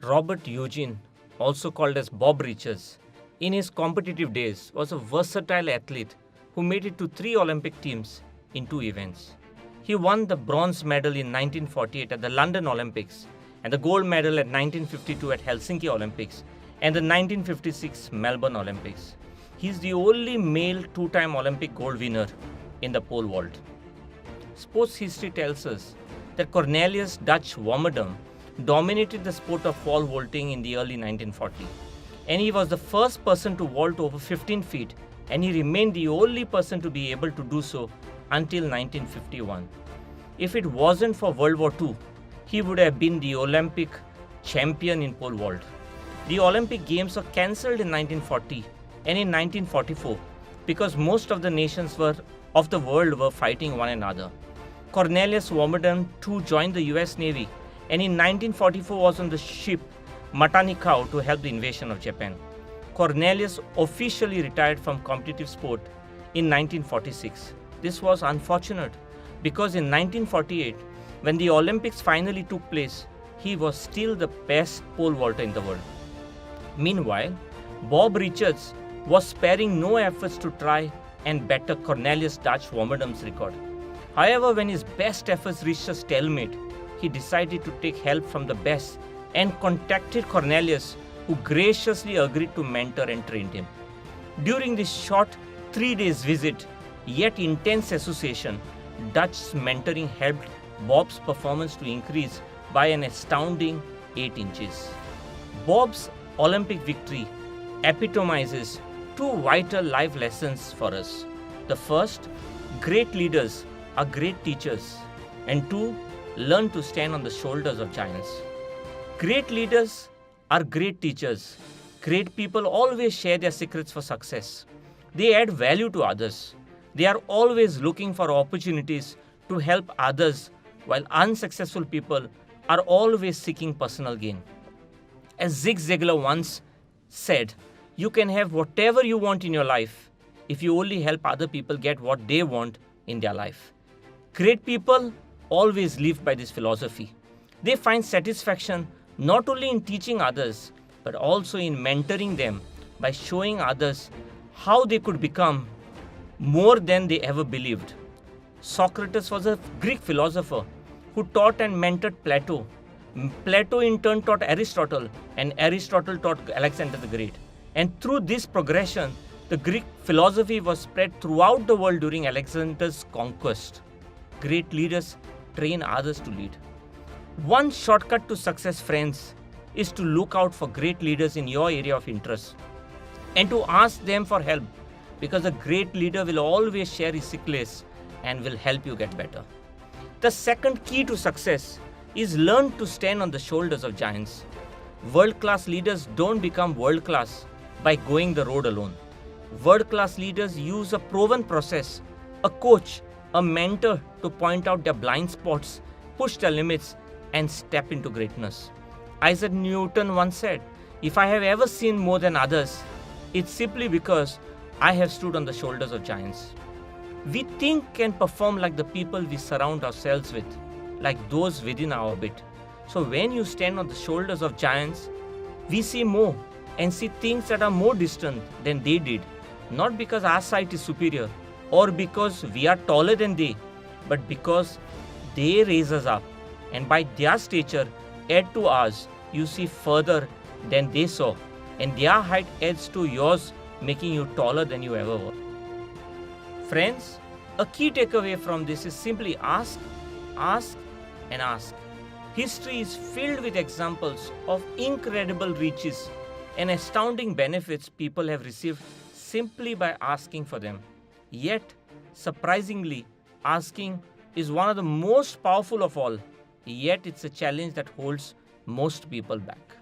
Robert Eugene, also called as Bob Richards, in his competitive days was a versatile athlete who made it to 3 Olympic teams in 2 events. He won the bronze medal in 1948 at the London Olympics and the gold medal at 1952 at Helsinki Olympics and the 1956 Melbourne Olympics. He is the only male 2-time Olympic gold winner in the pole vault. Sports history tells us that Cornelius Dutch Warmerdam dominated the sport of pole vaulting in the early 1940s, and he was the first person to vault over 15 feet, and he remained the only person to be able to do so until 1951. If it wasn't for World War II, he would have been the Olympic champion in pole vault. The Olympic Games were cancelled in 1940 and in 1944 because most of the nations of the world were fighting one another. Cornelius Warmerdam too joined the US Navy and in 1944 was on the ship Matanikau to help the invasion of Japan. Cornelius officially retired from competitive sport in 1946. This was unfortunate because in 1948, when the Olympics finally took place, he was still the best pole vaulter in the world. Meanwhile, Bob Richards was sparing no efforts to try and better Cornelius Dutch Warmerdam's record. However, when his best efforts reached a stalemate, he decided to take help from the best and contacted Cornelius, who graciously agreed to mentor and train him. During this short 3-day visit, yet intense association, Dutch's mentoring helped Bob's performance to increase by an astounding 8 inches. Bob's Olympic victory epitomizes 2 vital life lessons for us. The first, great leaders are great teachers. And 2, learn to stand on the shoulders of giants. Great leaders are great teachers. Great people always share their secrets for success. They add value to others. They are always looking for opportunities to help others, while unsuccessful people are always seeking personal gain. As Zig Ziglar once said, you can have whatever you want in your life if you only help other people get what they want in their life. Great people always live by this philosophy. They find satisfaction not only in teaching others, but also in mentoring them by showing others how they could become more than they ever believed. Socrates was a Greek philosopher who taught and mentored Plato. Plato in turn taught Aristotle, and Aristotle taught Alexander the Great. And through this progression, the Greek philosophy was spread throughout the world during Alexander's conquest. Great leaders train others to lead. One shortcut to success, friends, is to look out for great leaders in your area of interest and to ask them for help, because a great leader will always share his secrets and will help you get better. The second key to success is learn to stand on the shoulders of giants. World-class leaders don't become world-class by going the road alone. World-class leaders use a proven process, a coach, a mentor to point out their blind spots, push their limits, and step into greatness. Isaac Newton once said, "If I have ever seen more than others, it's simply because I have stood on the shoulders of giants." We think and perform like the people we surround ourselves with, like those within our orbit. So when you stand on the shoulders of giants, we see more and see things that are more distant than they did, not because our sight is superior or because we are taller than they, but because they raise us up, and by their stature add to ours. You see further than they saw, and their height adds to yours, making you taller than you ever were. Friends, a key takeaway from this is simply ask, ask, and ask. History is filled with examples of incredible reaches and astounding benefits people have received simply by asking for them. Yet, surprisingly, asking is one of the most powerful of all. Yet, it's a challenge that holds most people back.